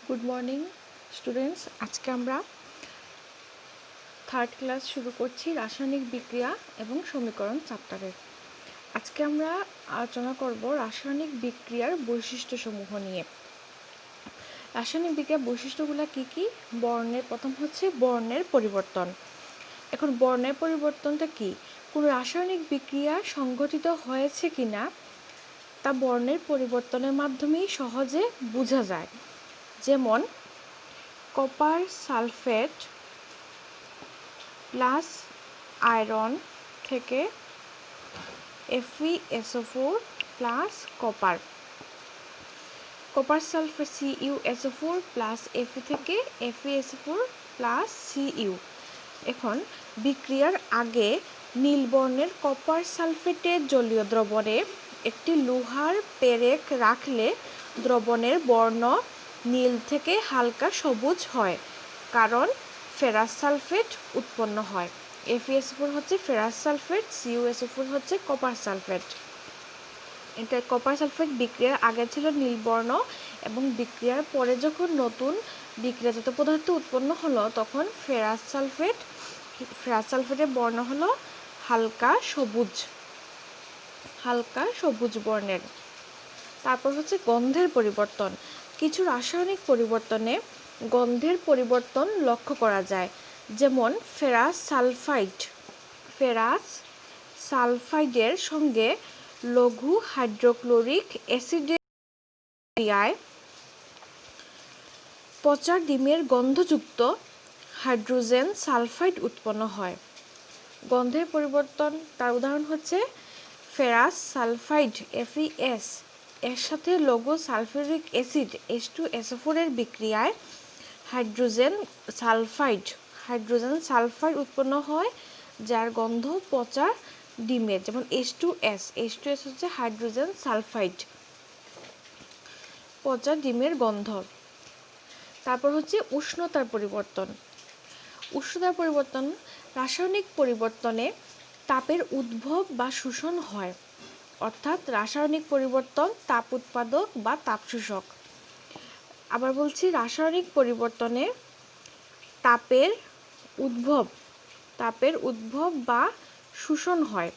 Good morning students. আজকে আমরা third class শুরু করছি রাসায়নিক বিক্রিয়া এবং সমীকরণ চ্যাপ্টারের। আজকে আমরা আলোচনা করব রাসায়নিক বিক্রিয়ার বৈশিষ্ট্যসমূহ নিয়ে। রাসায়নিক বিক্রিয়ার বৈশিষ্ট্যগুলো কি কি? প্রথম হচ্ছে বর্ণের পরিবর্তন। এখন বর্ণের পরিবর্তনটা কি? কোনো রাসায়নিক বিক্রিয়া সংঘটিত হয়েছে কিনা তা বর্ণের পরিবর্তনের মাধ্যমেই সহজে বোঝা যায়। যেমন কপার সালফেট প্লাস আয়রন থেকে FeSO4 plus copper, copper sulphate CuSO4 plus Fe থেকে FeSO4 প্লাস Cu। এখন বিক্রিয়ার আগে নীল বর্ণের কপার সালফেটের জলীয় দ্রবণে একটি লোহার পেরেক রাখলে দ্রবণের বর্ণ নীল থেকে হালকা সবুজ হয়, কারণ ফেরাস সালফেট উৎপন্ন হয়। FeSO4 হচ্ছে ফেরাস সালফেট, CuSO4 হচ্ছে কপার সালফেট। এটা কপার সালফেট বিক্রিয়ার আগে ছিল নীলবর্ণ এবং বিক্রিয়ার পরে যখন নতুন বিক্রিয়াজাত পদার্থ উৎপন্ন হলো তখন ফেরাস সালফেটের বর্ণ হলো হালকা সবুজ বর্ণের। তারপর হচ্ছে গন্ধের পরিবর্তন। কিছু রাসায়নিক পরিবর্তনে গন্ধের পরিবর্তন লক্ষ্য করা যায়। যেমন ফেরাস সালফাইডের সঙ্গে লঘু হাইড্রোক্লোরিক অ্যাসিডের ক্রিয়ায় পচা ডিমের গন্ধযুক্ত হাইড্রোজেন সালফাইড উৎপন্ন হয়। গন্ধের পরিবর্তন তার উদাহরণ হচ্ছে ফেরাস সালফাইড FeS এর সাথে লঘু সালফিউরিক অ্যাসিড H2SO4 এর বিক্রিয়ায় হাইড্রোজেন সালফাইড উৎপন্ন হয়, যার গন্ধ পচা ডিমের, যেমন H2S হচ্ছে হাইড্রোজেন সালফাইড, পচা ডিমের গন্ধ। তারপর হচ্ছে উষ্ণতার পরিবর্তন। রাসায়নিক পরিবর্তনে তাপের উদ্ভব বা শোষণ হয়, অর্থাৎ রাসায়নিক পরিবর্তন তাপ উৎপাদক বা তাপ শোষক। আবার বলছি, রাসায়নিক পরিবর্তনে তাপের উদ্ভব বা শোষণ হয়,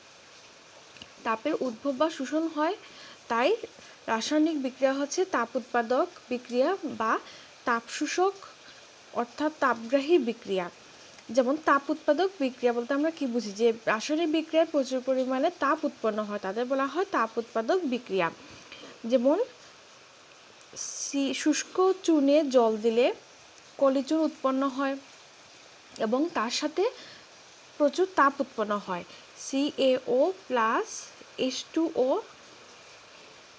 তাই রাসায়নিক বিক্রিয়া হচ্ছে তাপ উৎপাদক বিক্রিয়া বা তাপ শোষক অর্থাৎ তাপগ্রাহী বিক্রিয়া। যেমন তাপ উৎপাদক বিক্রিয়া বলতে আমরা কি বুঝি? যে রাসায়নিক বিক্রিয়ায় প্রচুর পরিমাণে তাপ উৎপন্ন হয় তাদের বলা হয় তাপ উৎপাদক বিক্রিয়া। যেমন শুষ্ক চুনে জল দিলে কলিচুন উৎপন্ন হয় এবং তার সাথে প্রচুর তাপ উৎপন্ন হয়। CaO প্লাস H2O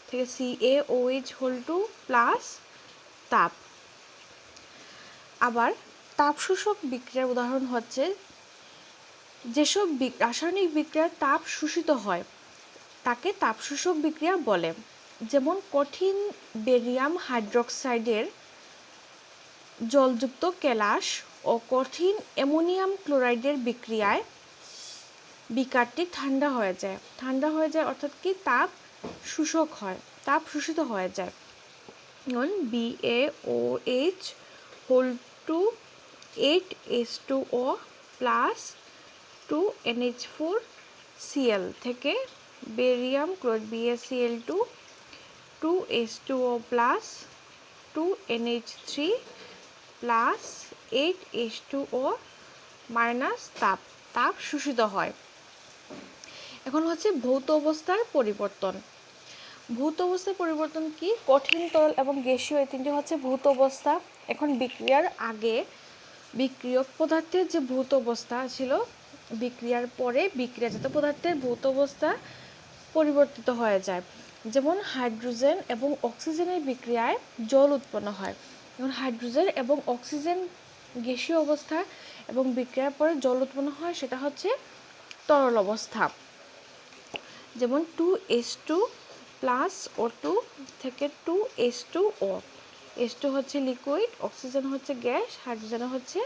থেকে CaOH2 প্লাস তাপ। আবার তাপ শোষক বিক্রিয়ার উদাহরণ হচ্ছে যেসব রাসায়নিক বিক্রিয়ার তাপ শোষিত হয় তাকে তাপ শোষক বিক্রিয়া বলে। যেমন কঠিন বেরিয়াম হাইড্রোক্সাইডের জলযুক্ত কেলাস ও কঠিন অ্যামোনিয়াম ক্লোরাইডের বিক্রিয়ায় বিকারটি ঠান্ডা হয়ে যায় অর্থাৎ কি তাপ শোষিত হয়ে যায়। যেমন BaOH2 8H2O প্লাস 2NH4Cl থেকে barium chloride BaCl2 2H2O plus 2NH3 plus 8H2O minus তাপ শোষিত হয়। এখন হচ্ছে ভৌত অবস্থার পরিবর্তন। কি? কঠিন, তরল এবং গ্যাসীয়, এই তিনটি হচ্ছে ভৌত অবস্থা। এখন বিক্রিয়ার আগে বিক্রিয়ক পদার্থের যে ভৌত অবস্থা ছিল, বিক্রিয়ার পরে বিক্রিয়াজাত পদার্থের ভৌত অবস্থা পরিবর্তিত হয়ে যায়। যেমন হাইড্রোজেন এবং অক্সিজেনের বিক্রিয়ায় জল উৎপন্ন হয়। যেমন হাইড্রোজেন এবং অক্সিজেন গ্যাসীয় অবস্থা এবং বিক্রিয়ার পরে জল উৎপন্ন হয়, সেটা হচ্ছে তরল অবস্থা। যেমন 2H2 প্লাস O2 থেকে 2H2O। H2 হচ্ছে লিকুইড, অক্সিজেন হচ্ছে গ্যাস, হাইড্রোজেন হচ্ছে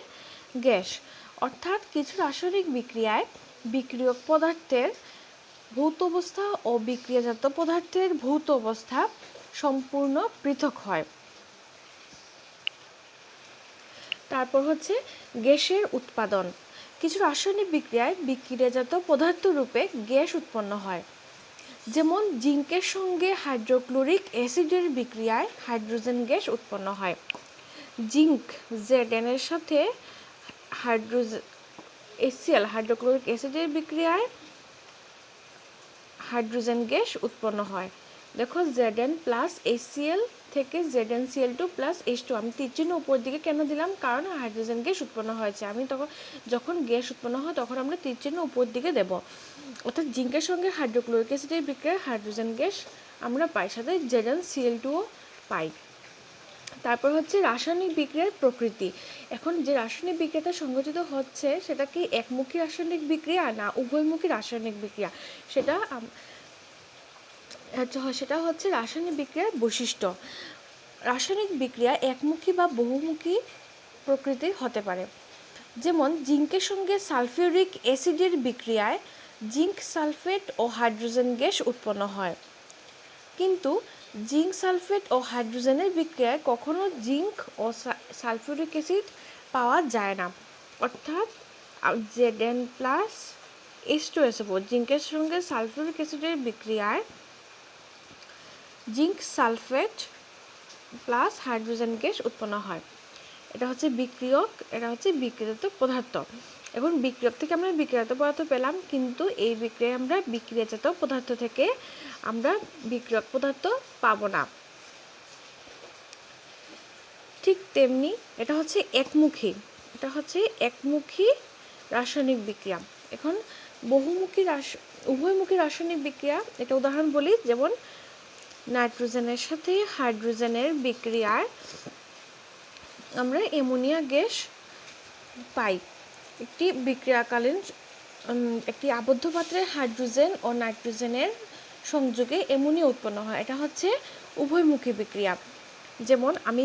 গ্যাস। অর্থাৎ কিছু রাসায়নিক বিক্রিয়ায় বিক্রিয়ক পদার্থের ভৌত অবস্থা ও বিক্রিয়াজাত পদার্থের ভৌত অবস্থা সম্পূর্ণ পৃথক হয়। তারপর হচ্ছে গ্যাসের উৎপাদন। কিছু রাসায়নিক বিক্রিয়ায় বিক্রিয়াজাত পদার্থ রূপে গ্যাস উৎপন্ন হয়, যেমন জিঙ্কের সঙ্গে হাইড্রোক্লোরিক অ্যাসিডের বিক্রিয়ায় হাইড্রোজেন গ্যাস উৎপন্ন হয়। জিঙ্ক Zn এর সাথে HCl হাইড্রোক্লোরিক অ্যাসিডের বিক্রিয়ায় হাইড্রোজেন গ্যাস উৎপন্ন হয়। দেখো Zn প্লাস HCl থেকে ZnCl2 প্লাস H2, আমি তীর চিহ্ন উপর দিকে কেন দিলাম, কারণ হাইড্রোজেন গ্যাস উৎপন্ন হয়েছে। আমি যখন গ্যাস উৎপন্ন হয় তখন আমরা তীর চিহ্ন উপর দিকে দেব, অর্থাৎ জিঙ্কের সঙ্গে হাইড্রোক্লোরিক অ্যাসিডের বিক্রিয়ায় হাইড্রোজেন গ্যাস আমরা পাই, সাথে ZnCl2ও পাই। তারপর হচ্ছে রাসায়নিক বিক্রিয়ার প্রকৃতি। এখন যে রাসায়নিক বিক্রিয়াটা সংঘটিত হচ্ছে সেটা কি একমুখী রাসায়নিক বিক্রিয়া না উভয়মুখী রাসায়নিক বিক্রিয়া, সেটা হচ্ছে রাসায়নিক বিক্রিয়ার বৈশিষ্ট্য। রাসায়নিক বিক্রিয়া একমুখী বা বহুমুখী প্রকৃতির হতে পারে, যেমন জিঙ্কের সঙ্গে সালফিউরিক অ্যাসিডের বিক্রিয়ায় জিঙ্ক সালফেট ও হাইড্রোজেন গ্যাস উৎপন্ন হয়, কিন্তু জিঙ্ক সালফেট ও হাইড্রোজেনের বিক্রিয়ায় কখনো জিঙ্ক ও সালফিউরিক অ্যাসিড পাওয়া যায় না, অর্থাৎ Zn প্লাস H2SO4 জিঙ্কের সঙ্গে সালফিউরিক অ্যাসিডের বিক্রিয়ায় zinc sulphate plus hydrogen gas উৎপন্ন হয়। এটা হচ্ছে বিক্রিয়ক, এটা হচ্ছে বিক্রিয়াজাত পদার্থ। এখন বিক্রিয়ক থেকে আমরা বিক্রিয়াজাত পদার্থ পেলাম, কিন্তু এই বিক্রিয়ায় আমরা বিক্রিয়াজাত পদার্থ থেকে আমরা বিক্রিয়ক পদার্থ পাবো না। ঠিক তেমনি এটা হচ্ছে একমুখী রাসায়নিক বিক্রিয়া। এখন উভয়মুখী রাসায়নিক বিক্রিয়া, এটা উদাহরণ বলি, যেমন নাইট্রোজেনের সাথে হাইড্রোজেনের বিক্রিয়ায় আমরা অ্যামোনিয়া গ্যাস পাই। একটি বিক্রিয়াকালীন একটি আবদ্ধ পাত্রে হাইড্রোজেন ও নাইট্রোজেনের সংযোগে অ্যামোনিয়া উৎপন্ন হয়, এটা হচ্ছে উভয়মুখী বিক্রিয়া। যেমন আমি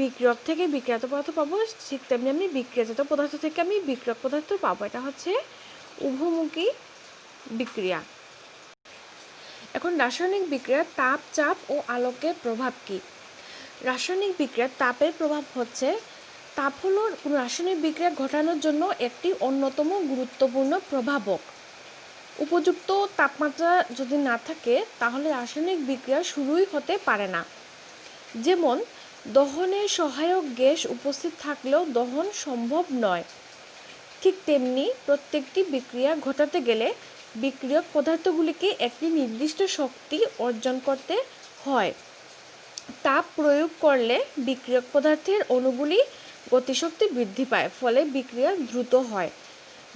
বিক্রিয়ক থেকে বিক্রিয়াজাত পদার্থ পাবো, ঠিক তেমনি আমি বিক্রিয়াজাত পদার্থ থেকে আমি বিক্রিয়ক পদার্থ পাবো, এটা হচ্ছে উভয়মুখী বিক্রিয়া। এখন রাসায়নিক বিক্রিয়ার তাপ, চাপ ও আলোকের প্রভাব কি? রাসায়নিক বিক্রিয়ার তাপের প্রভাব হচ্ছে, তাপ হলো কোনো রাসায়নিক বিক্রিয়া ঘটানোর জন্য একটি অন্যতম গুরুত্বপূর্ণ প্রভাবক। উপযুক্ত তাপমাত্রা যদি না থাকে তাহলে রাসায়নিক বিক্রিয়া শুরুই হতে পারে না। যেমন দহনের সহায়ক গ্যাস উপস্থিত থাকলেও দহন সম্ভব নয়, ঠিক তেমনি প্রত্যেকটি বিক্রিয়া ঘটাতে গেলে বিক্রিয়ক পদার্থগুলিকে একটি নির্দিষ্ট শক্তি অর্জন করতে হয়। তাপ প্রয়োগ করলে বিক্রিয়ক পদার্থের অণুগুলি গতিশক্তি বৃদ্ধি পায়, ফলে বিক্রিয়া দ্রুত হয়।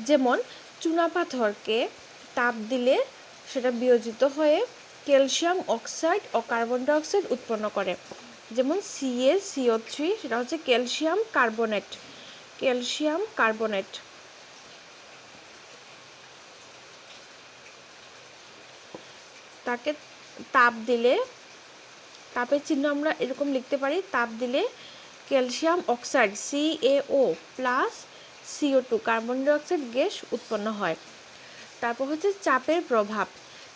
যেমন চুনাপাথরকে তাপ দিলে সেটা বিয়োজিত হয়ে ক্যালসিয়াম অক্সাইড ও কার্বন ডাইঅক্সাইড উৎপন্ন করে, যেমন CaCO3, সেটা হচ্ছে ক্যালসিয়াম কার্বনেট। তাকে তাপ দিলে, তাপের চিহ্ন আমরা এরকম লিখতে পারি, তাপ দিলে calcium oxide CaO plus CO2 carbon dioxide gas উৎপন্ন হয়। তারপর হচ্ছে চাপের প্রভাব।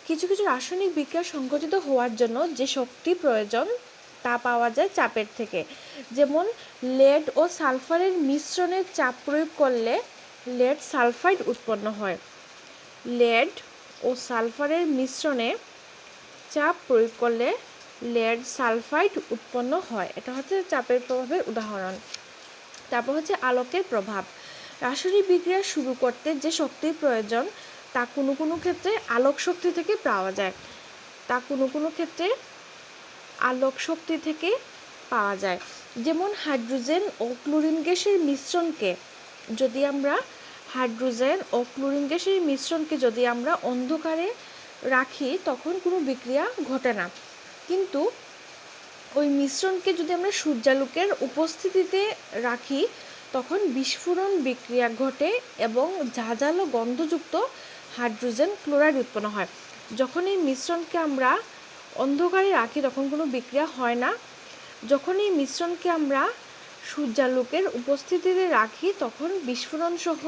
কিছু কিছু রাসায়নিক বিক্রিয়া সংঘটিত হওয়ার জন্য যে শক্তি প্রয়োজন তা পাওয়া যায় চাপের থেকে। যেমন লেড ও সালফারের মিশ্রণে চাপ প্রয়োগ করলে লেড সালফাইড উৎপন্ন হয়। লেড ও সালফারের মিশ্রণে চাপ প্রয়োগ করলে লেড সালফাইড উৎপন্ন হয়, এটা হচ্ছে চাপের প্রভাবের উদাহরণ। তারপর হচ্ছে আলোকের প্রভাব। রাসায়নিক বিক্রিয়া শুরু করতে যে শক্তির প্রয়োজন তা কোনো কোনো ক্ষেত্রে আলোক শক্তি থেকে পাওয়া যায়। যেমন হাইড্রোজেন ও ক্লোরিন গ্যাসের মিশ্রণকে যদি আমরা অন্ধকারে রাখি তখন কোনো বিক্রিয়া ঘটে না, কিন্তু ওই মিশ্রণকে যদি আমরা সূর্যালোকের উপস্থিতিতে রাখি তখন বিস্ফোরণ বিক্রিয়া ঘটে এবং ঝাঁঝালো গন্ধযুক্ত হাইড্রোজেন ক্লোরাইড উৎপন্ন হয়। যখন এই মিশ্রণকে আমরা অন্ধকারে রাখি তখন কোনো বিক্রিয়া হয় না, যখন এই মিশ্রণকে আমরা সূর্যালোকের উপস্থিতিতে রাখি তখন বিস্ফোরণ সহ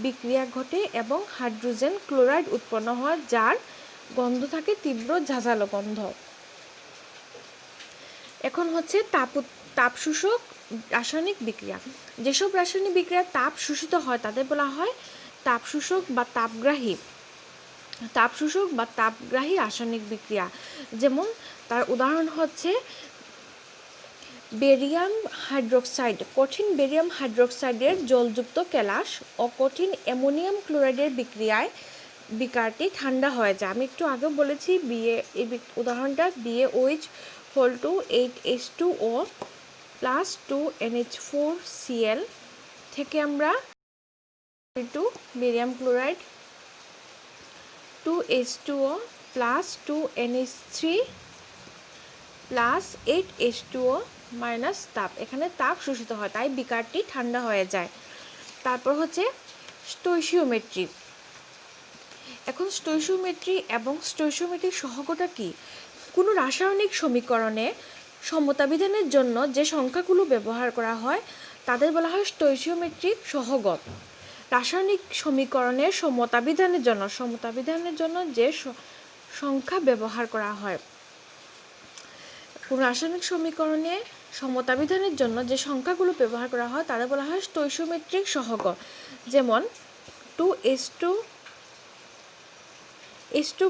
বিক্রিয়া ঘটে এবং হাইড্রোজেন ক্লোরাইড উৎপন্ন হয়, যার গন্ধ থাকে তীব্র ঝাঁঝালো গন্ধ। এখন হচ্ছে তাপ শোষক রাসায়নিক বিক্রিয়া। যেসব রাসায়নিক বিক্রিয়া তাপ শোষিত হয় তাদের বলা হয় তাপ শোষক বা তাপগ্রাহী রাসায়নিক বিক্রিয়া। যেমন তার উদাহরণ হচ্ছে বেরিয়াম হাইড্রোক্সাইড। কঠিন বেরিয়াম হাইড্রোক্সাইডের জলযুক্ত কেলাস ও কঠিন অ্যামোনিয়াম ক্লোরাইডের বিক্রিয়ায় বিকারটি ঠান্ডা হয়ে যায়। আমি একটু আগে বলেছি এই উদাহরণটা BaOH whole to 8H2O plus 2NH4Cl থেকে আমরা barium chloride 2H2O plus 2NH3 plus 8H2O minus তাপ, এখানে তাপ শোষিত হয় তাই বিকারটি ঠান্ডা হয়ে যায়। তারপর হচ্ছে স্টোইচিওমেট্রি। এখন স্টোইচিওমেট্রি এবং স্টোইচিওমেট্রিক সহগটা কি? কোনো রাসায়নিক সমীকরণে সমতা বিধানের জন্য যে সংখ্যাগুলো ব্যবহার করা হয় তাদের বলা হয় স্টোইচিওমেট্রিক সহগ। রাসায়নিক সমীকরণের সমতা বিধানের জন্য যে সংখ্যা ব্যবহার করা হয়, কোনো রাসায়নিক সমীকরণে সমতা বিধানের জন্য যে সংখ্যাগুলো ব্যবহার করা হয় তাদের বলা হয় স্টোইচিওমেট্রিক সহগ। যেমন 2H2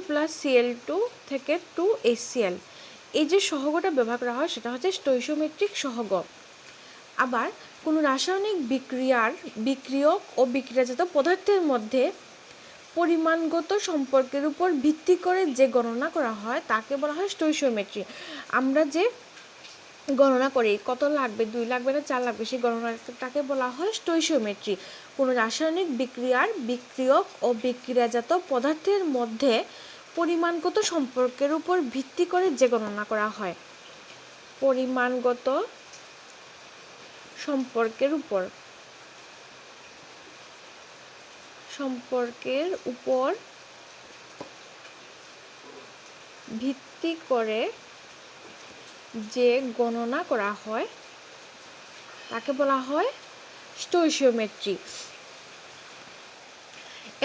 প্লাস Cl2 থেকে 2HCl, এই যে সহগটা ব্যবহার করা হয় সেটা হচ্ছে স্টোইচিওমেট্রিক সহগ। আবার কোনো রাসায়নিক বিক্রিয়ক ও বিক্রিয়াজাত পদার্থের মধ্যে পরিমাণগত সম্পর্কের উপর ভিত্তি করে যে গণনা করা হয় তাকে বলা হয় স্টোইচিওমেট্রি। আমরা যে গণনা করি কত লাগবে, 2 লাগবে না 4 লাগবে, সেই গণনাটাকে বলা হয় স্টোইচিওমেট্রি। কোনো রাসায়নিক বিক্রিয়ক ও বিক্রিয়াজাত পদার্থের মধ্যে পরিমাণগত সম্পর্কের উপর ভিত্তি করে যে গণনা করা হয়, পরিমাণগত সম্পর্কের উপর ভিত্তি করে যে গণনা করা হয় তাকে বলা হয় স্টোইচিওমেট্রি।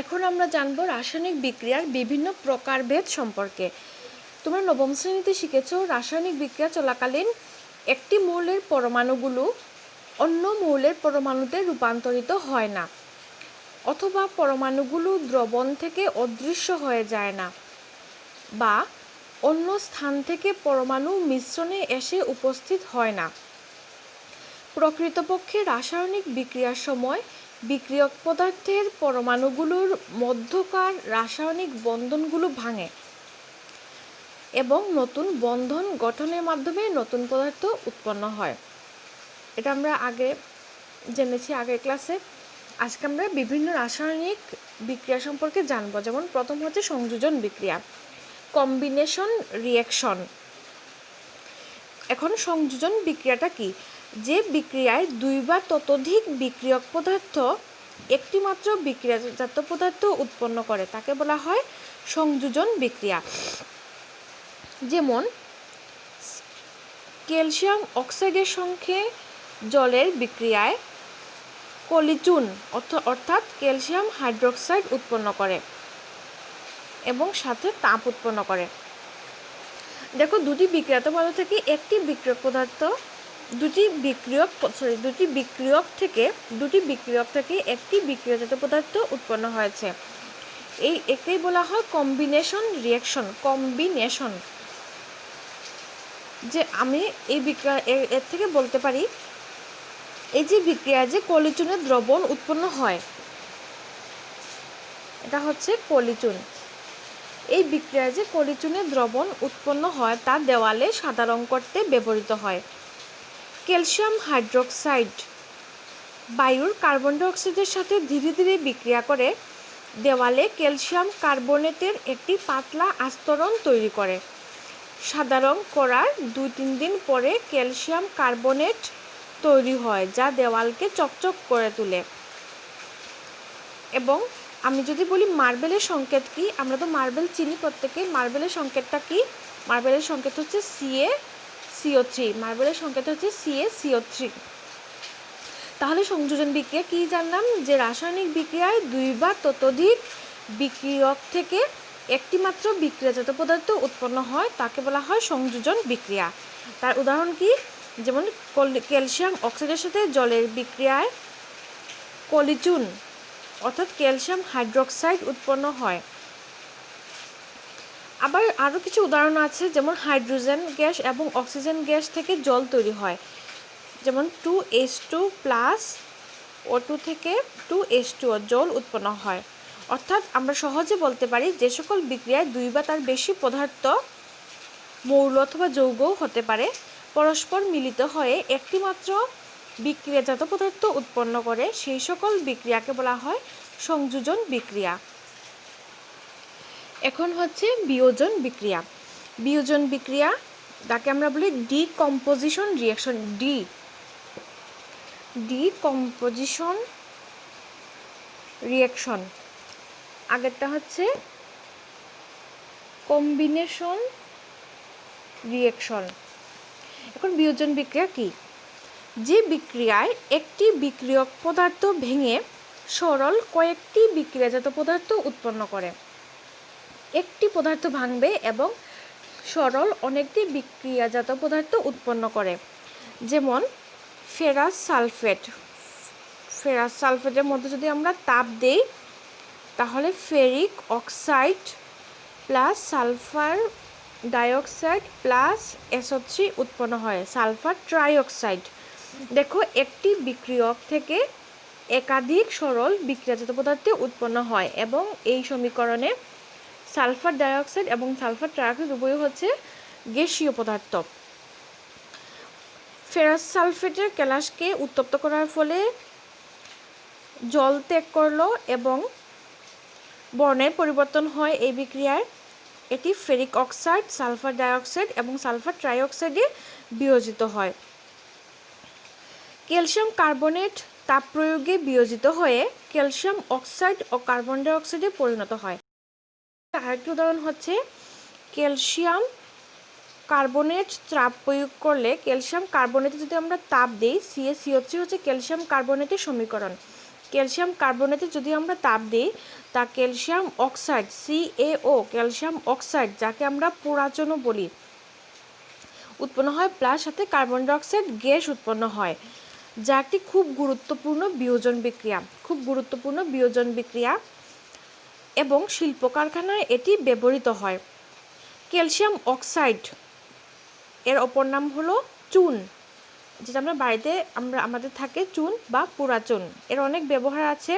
এখন আমরা জানব রাসায়নিক বিক্রিয়ার বিভিন্ন প্রকারভেদ সম্পর্কে। তোমরা নবম শ্রেণীতে শিখেছো রাসায়নিক বিক্রিয়া চলাকালীন একটি মৌলের পরমাণুগুলো অন্য মৌলের পরমাণুতে রূপান্তরিত হয় না, অথবা পরমাণুগুলো দ্রবণ থেকে অদৃশ্য হয়ে যায় না, বা অন্য স্থান থেকে পরমাণু মিশ্রণে এসে উপস্থিত হয় না। প্রকৃতপক্ষে রাসায়নিক বিক্রিয়ার সময় বিক্রিয়ক পদার্থের পরমাণুগুলোর মধ্যকার রাসায়নিক বন্ধনগুলো ভাঙে এবং নতুন বন্ধন গঠনের মাধ্যমে নতুন পদার্থ উৎপন্ন হয়। এটা আমরা আগে জেনেছি আগের ক্লাসে। আজকে আমরা বিভিন্ন রাসায়নিক বিক্রিয়া সম্পর্কে জানব। যেমন প্রথম হচ্ছে সংযোজন বিক্রিয়া, কম্বিনেশন রিঅ্যাকশন। এখন সংযোজন বিক্রিয়াটা কি? যে বিক্রিয়ায় 2 বা ততোধিক বিক্রিয়ক পদার্থ একটি মাত্র বিক্রিয়াজাত পদার্থ উৎপন্ন করে তাকে বলা হয় সংযোজন বিক্রিয়া। যেমন ক্যালসিয়াম অক্সাইডের সঙ্গে জলের বিক্রিয়ায় কলিচুন অর্থাৎ ক্যালসিয়াম হাইড্রোক্সাইড উৎপন্ন করে এবং সাথে তাপ উৎপন্ন করে। দেখো দুটি বিক্রিয়াজাত পদার্থ থেকে একটি বিক্রিয়ক থেকে একটি বিক্রিয়াজাত পদার্থ উৎপন্ন হয়েছে। একেই বলা হয় কম্বিনেশন রিঅ্যাকশন। কম্বিনেশন যে আমি এই বিক্রিয়া এর থেকে বলতে পারি এই যে বিক্রিয়ায় যে কলিচুনের দ্রবণ উৎপন্ন হয় এটা হচ্ছে কলিচুন। এই বিক্রিয়ায় যে কলিচুনের দ্রবণ উৎপন্ন হয় তা দেওয়ালে সাদা রং করতে ব্যবহৃত হয়। ক্যালসিয়াম হাইড্রোক্সাইড বায়ুর কার্বন ডাই অক্সাইডের সাথে ধীরে ধীরে বিক্রিয়া করে দেওয়ালে ক্যালসিয়াম কার্বনেটের একটি পাতলা আস্তরণ তৈরি করে। সাদা রং করার 2-3 দিন পরে ক্যালসিয়াম কার্বনেট তৈরি হয় যা দেওয়ালকে চকচক করে তোলে। এবং আমি যদি বলি মার্বেলের সংকেত কি, আমরা তো মার্বেল চিনি প্রত্যেকে। মার্বেলের সংকেতটা কি? মার্বেলের সংকেত হচ্ছে CaCO3। মার্বেলের সংকেত হচ্ছে CaCO3। তাহলে সংযোজন বিক্রিয়া কি জানলাম? যে রাসায়নিক বিক্রিয়ায় 2 বা ততোধিক বিক্রিয়ক থেকে একটি মাত্র বিক্রিয়াজাত পদার্থ উৎপন্ন হয় তাকে বলা হয় সংযোজন বিক্রিয়া। তার উদাহরণ কি? যেমন ক্যালসিয়াম অক্সাইডের সাথে জলের বিক্রিয়ায় কলিচুন অর্থাৎ ক্যালসিয়াম হাইড্রোক্সাইড উৎপন্ন হয়। আবার আরও কিছু উদাহরণ আছে, যেমন হাইড্রোজেন গ্যাস এবং অক্সিজেন গ্যাস থেকে জল তৈরি হয়, যেমন 2H2+ O2 থেকে 2H2O জল উৎপন্ন হয়। অর্থাৎ আমরা সহজে বলতে পারি যে সকল বিক্রিয়ায় 2 বা তার বেশি পদার্থ মৌল অথবা যৌগ হতে পারে পরস্পর মিলিত হয়ে একটি মাত্র বিক্রিয়াজাত পদার্থ উৎপন্ন করে, সেই সকল বিক্রিয়াকে বলা হয় সংযোজন বিক্রিয়া। এখন হচ্ছে বিয়োজন বিক্রিয়া। বিয়োজন বিক্রিয়া যাকে আমরা বলি ডিকম্পোজিশন রিঅ্যাকশন। ডিকম্পোজিশন রিঅ্যাকশন, আগেরটা হচ্ছে কম্বিনেশন রিঅ্যাকশন। এখন বিয়োজন বিক্রিয়া কি? যে বিক্রিয়ায় একটি বিক্রিয়ক পদার্থ ভেঙে সরল কয়েকটি বিক্রিয়াজাত পদার্থ উৎপন্ন করে। একটি পদার্থ ভাঙবে এবং সরল অনেকটি বিক্রিয়াজাত পদার্থ উৎপন্ন করে। যেমন ফেরাস সালফেট। ফেরাস সালফেটের মধ্যে যদি আমরা তাপ দেই তাহলে ferric oxide plus sulphur dioxide plus SO3 উৎপন্ন হয়, সালফার ট্রাইঅক্সাইড। দেখো, একটি বিক্রিয়ক থেকে একাধিক সরল বিক্রিয়াজাত পদার্থ উৎপন্ন হয় এবং এই সমীকরণে সালফার ডাইঅক্সাইড এবং সালফার ট্রাইঅক্সাইড উভয় হচ্ছে গ্যাসীয় পদার্থ। ফেরাস সালফেটের কেলাসকে উত্তপ্ত করার ফলে জল ত্যাগ করলো এবং বর্ণের পরিবর্তন হয় এই বিক্রিয়ায়। এটি ফেরিক অক্সাইড, সালফার ডাইঅক্সাইড এবং সালফার ট্রাইঅক্সাইডে বিয়োজিত হয়। ক্যালসিয়াম কার্বনেট তাপ প্রয়োগে বিয়োজিত হয়ে ক্যালসিয়াম অক্সাইড ও কার্বন ডাইঅক্সাইডে পরিণত হয়। আরেকটি উদাহরণ হচ্ছে ক্যালসিয়াম কার্বনেট তাপ প্রয়োগ করলে ক্যালসিয়াম কার্বনেটে যদি আমরা তাপ দিই, CaCO3 হচ্ছে ক্যালসিয়াম কার্বনেটের সমীকরণ। ক্যালসিয়াম কার্বনেটে যদি আমরা তাপ দিই তা calcium oxide CaO calcium oxide, যাকে আমরা পোড়াচনও বলি, উৎপন্ন হয়, প্লাস সাথে কার্বন ডাইঅক্সাইড গ্যাস উৎপন্ন হয়, যা একটি খুব গুরুত্বপূর্ণ বিয়োজন বিক্রিয়া এবং শিল্প কারখানায় এটি ব্যবহৃত হয়। ক্যালসিয়াম অক্সাইড এর অপর নাম হলো চুন, যেটা আমরা বাড়িতে আমাদের থাকে চুন বা পোড়াচুন। এর অনেক ব্যবহার আছে,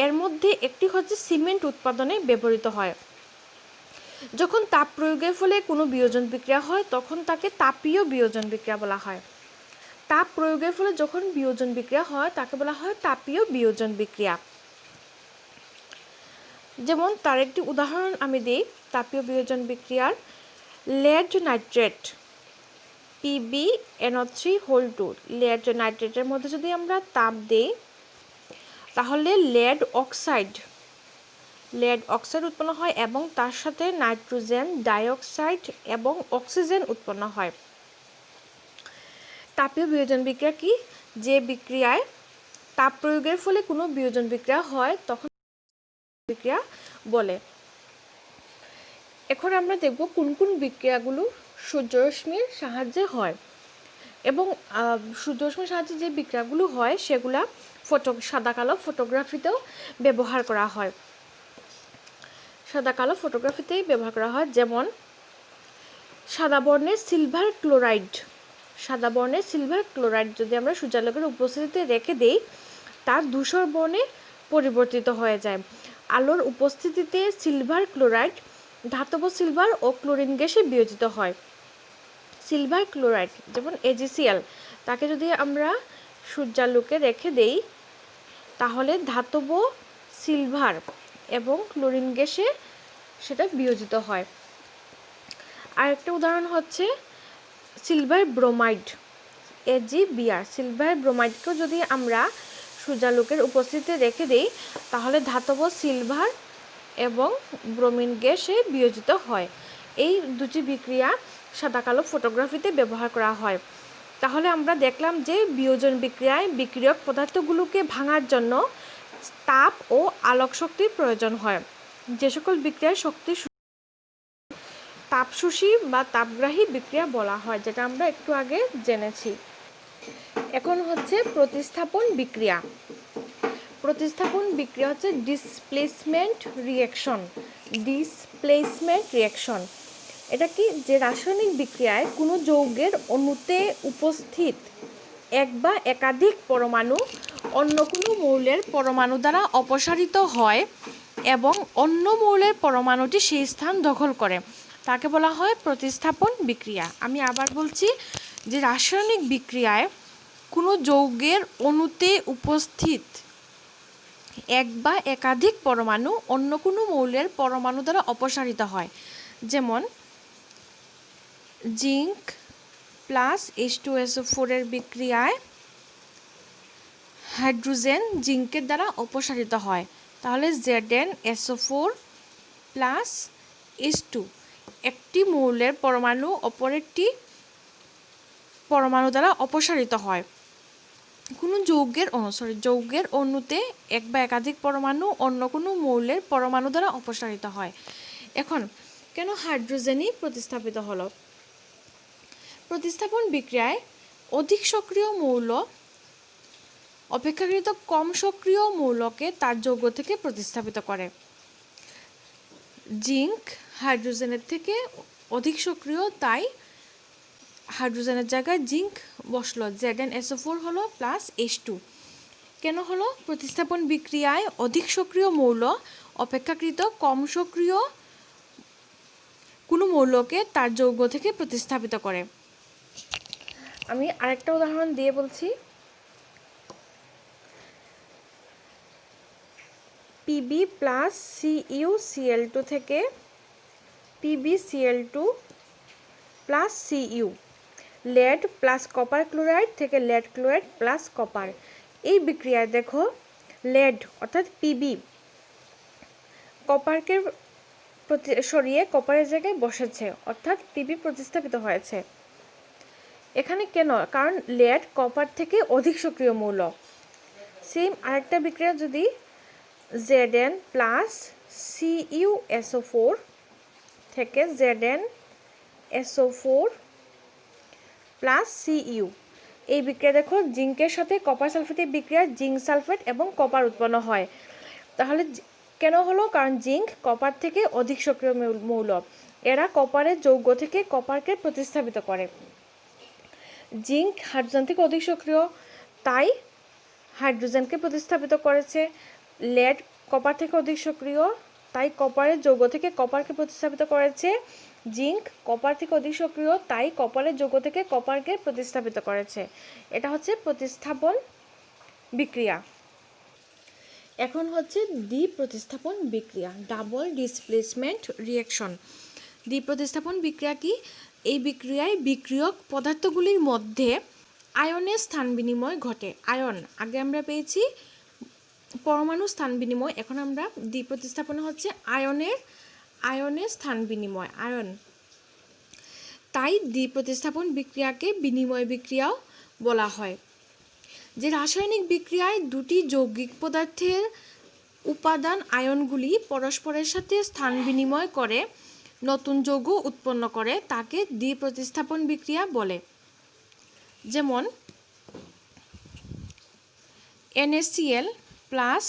এর মধ্যে একটি হচ্ছে সিমেন্ট উৎপাদনে ব্যবহৃত হয়। যখন তাপ প্রয়োগের ফলে কোনো বিয়োজন বিক্রিয়া হয় তখন তাকে তাপীয় বিয়োজন বিক্রিয়া বলা হয়। তাপ প্রয়োগের ফলে যখন বিয়োজন বিক্রিয়া হয় তাকে বলা হয় তাপীয় বিয়োজন বিক্রিয়া। যেমন তার একটি উদাহরণ আমি দিই তাপীয় বিয়োজন বিক্রিয়ার, লেড নাইট্রেট PbNO3(2). লেড নাইট্রেটের মধ্যে যদি আমরা তাপ দিই তাহলে লেড অক্সাইড উৎপন্ন হয় এবং তার সাথে নাইট্রোজেন ডাইঅক্সাইড এবং অক্সিজেন উৎপন্ন হয়। তাপীয় বিয়োজন বিক্রিয়া কি? যে বিক্রিয়ায় তাপ প্রয়োগের ফলে কোনো বিয়োজন বিক্রিয়া হয় তখন বিক্রিয়া বলে। এখন আমরা দেখব কোন কোন বিক্রিয়াগুলো সূর্যরশ্মির সাহায্যে হয় এবং সূর্যরশ্মির সাহায্যে যে বিক্রিয়াগুলো হয় সেগুলা সাদা কালো ফটোগ্রাফিতেও ব্যবহার করা হয়। যেমন সাদা বর্ণের সিলভার ক্লোরাইড যদি আমরা সূর্যালোকের উপস্থিতিতে রেখে দেই তা ধূসর বর্ণে পরিবর্তিত হয়ে যায়। আলোর উপস্থিতিতে সিলভার ক্লোরাইড ধাতব সিলভার ও ক্লোরিন গ্যাসে বিয়োজিত হয়। সিলভার ক্লোরাইড যেমন AgCl, তাকে যদি আমরা সূর্যালোকে রেখে দেই তাহলে ধাতব সিলভার এবং ক্লোরিন গ্যাসে সেটা বিয়োজিত হয়। আরেকটা উদাহরণ হচ্ছে সিলভার ব্রোমাইড AgBr। সিলভার ব্রোমাইডকেও যদি আমরা সূর্যালোকের উপস্থিতিতে রেখে দেই তাহলে ধাতব সিলভার এবং ব্রোমিন গ্যাসে বিয়োজিত হয়। এই দুটি বিক্রিয়া সাদা কালো ফটোগ্রাফিতে ব্যবহার করা হয়। তাহলে আমরা দেখলাম যে বিয়োজন বিক্রিয়ায় বিক্রিয়ক পদার্থগুলোকে ভাঙার জন্য তাপ ও আলোক শক্তির প্রয়োজন হয়। যে সকল বিক্রিয়ায় শক্তি তাপশোষী বা তাপগ্রাহী বিক্রিয়া বলা হয়, যেটা আমরা একটু আগে জেনেছি। এখন হচ্ছে প্রতিস্থাপন বিক্রিয়া। প্রতিস্থাপন বিক্রিয়া হচ্ছে ডিসপ্লেসমেন্ট রিঅ্যাকশন। ডিসপ্লেসমেন্ট রিঅ্যাকশন এটা কি? যে রাসায়নিক বিক্রিয়ায় কোনো যৌগের অণুতে উপস্থিত এক বা একাধিক পরমাণু অন্য কোনো মৌলের পরমাণু দ্বারা অপসারিত হয় এবং অন্য মৌলের পরমাণুটি সেই স্থান দখল করে, তাকে বলা হয় প্রতিস্থাপন বিক্রিয়া। আমি আবার বলছি, যে রাসায়নিক বিক্রিয়ায় কোনো যৌগের অণুতে উপস্থিত এক বা একাধিক পরমাণু অন্য কোনো মৌলের পরমাণু দ্বারা অপসারিত হয়, যেমন জিঙ্ক প্লাস H2SO4 এর বিক্রিয়ায় হাইড্রোজেন জিঙ্কের দ্বারা অপসারিত হয়, তাহলে ZnSO4 প্লাস H2 একটি মৌলের পরমাণু অপর একটি পরমাণু দ্বারা অপসারিত হয়। কোনো যৌগের অণুতে এক বা একাধিক পরমাণু অন্য কোনো মৌলের পরমাণু দ্বারা অপসারিত হয়। এখন কেন হাইড্রোজেনই প্রতিস্থাপিত হলো? প্রতিস্থাপন বিক্রিয়ায় অধিক সক্রিয় মৌল অপেক্ষাকৃত কম সক্রিয় মৌলকে তার যৌগ থেকে প্রতিস্থাপিত করে। জিঙ্ক হাইড্রোজেনের থেকে অধিক সক্রিয়, তাই হাইড্রোজেনের জায়গায় জিঙ্ক বসলো, ZnSO4 হলো প্লাস H2। কেন হলো? প্রতিস্থাপন বিক্রিয়ায় অধিক সক্রিয় মৌল অপেক্ষাকৃত কম সক্রিয় কোনো মৌলকে তার যৌগ থেকে প্রতিস্থাপিত করে। আমি আরেকটা উদাহরণ দিয়ে বলছি। Pb প্লাস CuCl2 থেকে PbCl2 plus Cu, lead plus copper chloride থেকে লেড ক্লোরাইড প্লাস কপার। এই বিক্রিয়ায় দেখো লেড অর্থাৎ Pb কপারকে সরিয়ে কপারের জায়গায় বসেছে, অর্থাৎ Pb প্রতিস্থাপিত হয়েছে। এখানে কেন? কারণ লেড কপার থেকে অধিক সক্রিয় মৌল। সেম আরেকটা বিক্রিয়া যদি Zn প্লাস CuSO4 থেকে ZnSO4 প্লাস Cu, এই বিক্রিয়া দেখো জিঙ্কের সাথে কপার সালফেটের বিক্রিয়া জিঙ্ক সালফেট এবং কপার উৎপন্ন হয়। তাহলে কেন হলো? কারণ জিঙ্ক কপার থেকে অধিক সক্রিয় মৌল, এরা কপারের যৌগ থেকে কপারকে প্রতিস্থাপিত করে। জিঙ্ক হাইড্রোজেন থেকে অধিক সক্রিয়, তাই হাইড্রোজেনকে প্রতিস্থাপিত করেছে। লেড কপার থেকে অধিক সক্রিয়, তাই কপারের যৌগ থেকে কপারকে প্রতিস্থাপিত করেছে। জিঙ্ক কপার থেকে অধিক সক্রিয়, তাই কপারের যৌগ থেকে কপারকে প্রতিস্থাপিত করেছে। এটা হচ্ছে প্রতিস্থাপন বিক্রিয়া। এখন হচ্ছে দ্বি-প্রতিস্থাপন বিক্রিয়া, ডাবল ডিসপ্লেসমেন্ট রিঅ্যাকশন। দ্বি-প্রতিস্থাপন বিক্রিয়া কি? এই বিক্রিয়ায় বিক্রিয়ক পদার্থগুলির মধ্যে আয়নের স্থান বিনিময় ঘটে। আয়ন আগে আমরা পেয়েছি পরমাণু স্থান বিনিময়, এখন আমরা দ্বি-প্রতিস্থাপনে হচ্ছে আয়নের স্থান বিনিময়, আয়ন। তাই দ্বি-প্রতিস্থাপন বিক্রিয়াকে বিনিময় বিক্রিয়াও বলা হয়। যে রাসায়নিক বিক্রিয়ায় দুটি যৌগিক পদার্থের উপাদান আয়নগুলি পরস্পরের সাথে স্থান বিনিময় করে নতুন যৌগ উৎপন্ন করে, তাকে দ্বি-প্রতিস্থাপন বিক্রিয়া বলে। যেমন NaCl প্লাস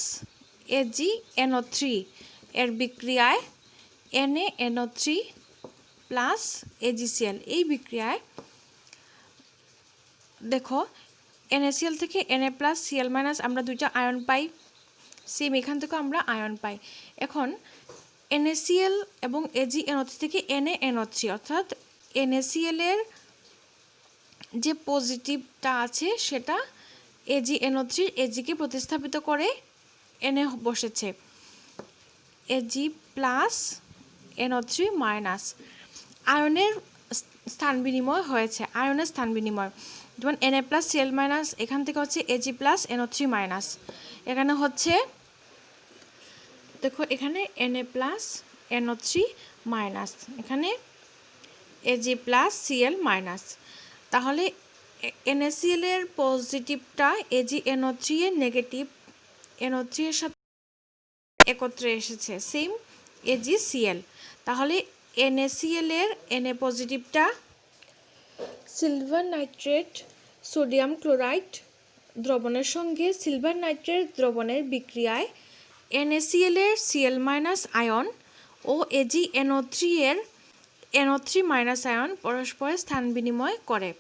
AgNO3 এর বিক্রিয়ায় NaNO3 প্লাস AgCl, এই বিক্রিয়ায় দেখো NaCl থেকে Na প্লাস Cl মাইনাস আমরা দুইটা আয়ন পাই, সেম এখান থেকে আমরা আয়ন পাই। এখন NaCl এবং AgNO3 থেকে NaNO3, অর্থাৎ NaCl এর যে পজিটিভটা আছে সেটা AgNO3 Ag-কে প্রতিস্থাপিত করে Na বসেছে, Ag প্লাস NO3 মাইনাস। আয়নের স্থান বিনিময় হয়েছে, আয়নের স্থান বিনিময়, যেমন Na প্লাস Cl মাইনাস, এখান থেকে হচ্ছে Ag প্লাস NO3 মাইনাস। এখানে হচ্ছে দেখো এখানে Na প্লাস NO3 মাইনাস, এখানে Ag প্লাস Cl মাইনাস। তাহলে NaCl এর পজিটিভটা AgNO3 এর নেগেটিভ NO3 এর সাথে একত্রে এসেছে, সেম AgCl। তাহলে NaCl এর Na পজিটিভটা সিলভার নাইট্রেট সোডিয়াম ক্লোরাইড দ্রবণের সঙ্গে সিলভার নাইট্রেট দ্রবণের বিক্রিয়ায় NaCl এর Cl- আয়ন ও AgNO3 এর NO3- আয়ন পরস্পর স্থান বিনিময় করে।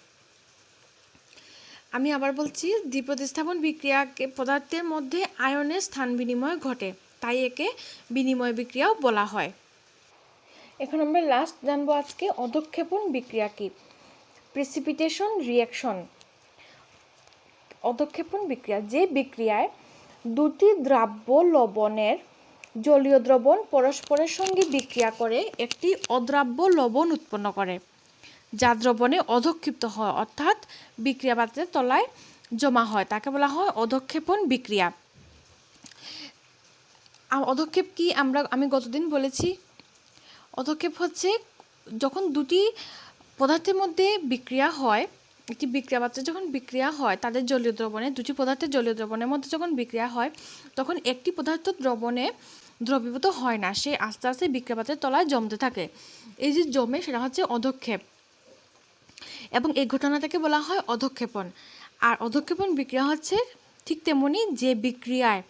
আমি আবার বলছি, দ্বিপ্রতিস্থাপন বিক্রিয়াকে পদার্থের মধ্যে আয়নের স্থান বিনিময় ঘটে, তাই একে বিনিময় বিক্রিয়াও বলা হয়। এখন আমরা লাস্ট জানবো আজকে অধঃক্ষেপণ বিক্রিয়া কি। Precipitation reaction. অধঃক্ষেপণ বিক্রিয়া যে বিক্রিয়ায় দুটি দ্রাব্য লবণের জলীয় দ্রবণ পরস্পরের সঙ্গে বিক্রিয়া করে একটি অদ্রাব্য লবণ উৎপন্ন করে, যা দ্রবণে অধঃক্ষিপ্ত হয় অর্থাৎ বিক্রিয়া পাত্রের তলায় জমা হয়, তাকে বলা হয় অধঃক্ষেপণ বিক্রিয়া। অধঃক্ষেপ কি আমি গতদিন বলেছি। অধঃক্ষেপ হচ্ছে যখন দুটি পদার্থের মধ্যে বিক্রিয়া হয়, একটি বিক্রিয়া পাত্রে যখন বিক্রিয়া হয়, তাদের জলীয় দ্রবণে দুটি পদার্থের জলীয় দ্রবণের মধ্যে যখন বিক্রিয়া হয়, তখন একটি পদার্থ দ্রবণে দ্রবীভূত হয় না, সে আস্তে আস্তে বিক্রিয়া পাত্রের তলায় জমতে থাকে। এই যে জমে সেটা হচ্ছে অধঃক্ষেপ, এবং এই ঘটনাটাকে বলা হয় অধঃক্ষেপণ। আর অধঃক্ষেপণ বিক্রিয়া হচ্ছে ঠিক তেমনি যে বিক্রিয়ায়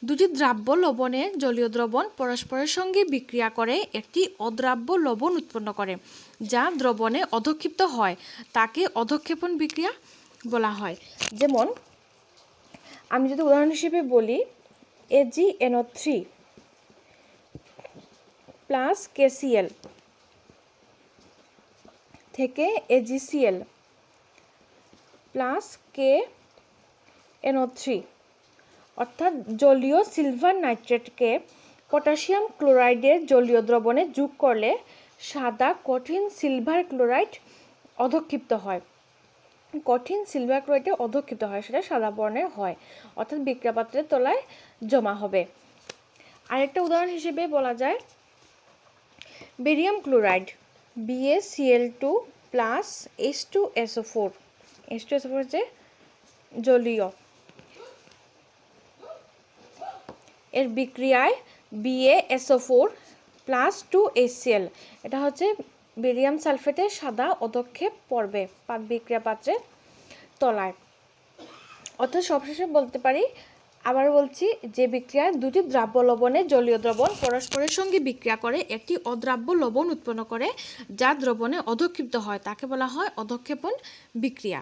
দুটি দ্রাব্য লবণের জলীয় দ্রবণ পরস্পরের সঙ্গে বিক্রিয়া করে একটি অদ্রাব্য লবণ উৎপন্ন করে, যা দ্রবণে অধঃক্ষিপ্ত হয়, তাকে অধঃক্ষেপণ বিক্রিয়া বলা হয়। যেমন আমি যদি উদাহরণ হিসেবে বলি, AgNO3 প্লাস KCl থেকে AgCl প্লাস KNO3, অর্থাৎ জলীয় সিলভার নাইট্রেটকে পটাশিয়াম ক্লোরাইডের জলীয় দ্রবণে যোগ করলে সাদা কঠিন সিলভার ক্লোরাইড অধঃক্ষিপ্ত হয়। কঠিন সিলভার ক্লোরাইডে অধঃক্ষিপ্ত হয়, সেটা সাদা বর্ণের হয়, অর্থাৎ বিক্রিয়া পাত্রের তলায় জমা হবে। আরেকটা উদাহরণ হিসেবে বলা যায় barium chloride BaCl2 plus H2SO4। H2SO4 হচ্ছে জলীয়, এর বিক্রিয়ায় BaSO4 প্লাস 2HCl, এটা হচ্ছে বেরিয়াম সালফেটের সাদা অধঃক্ষেপ পর্বে বিক্রিয়া পাত্রের তলায়। অর্থাৎ সবশেষে বলতে পারি, আবার বলছি, যে বিক্রিয়ায় দুটি দ্রাব্য লবণের জলীয় দ্রবণ পরস্পরের সঙ্গে বিক্রিয়া করে একটি অদ্রাব্য লবণ উৎপন্ন করে, যা দ্রবণে অধঃক্ষিপ্ত হয়, তাকে বলা হয় অধঃক্ষেপণ বিক্রিয়া।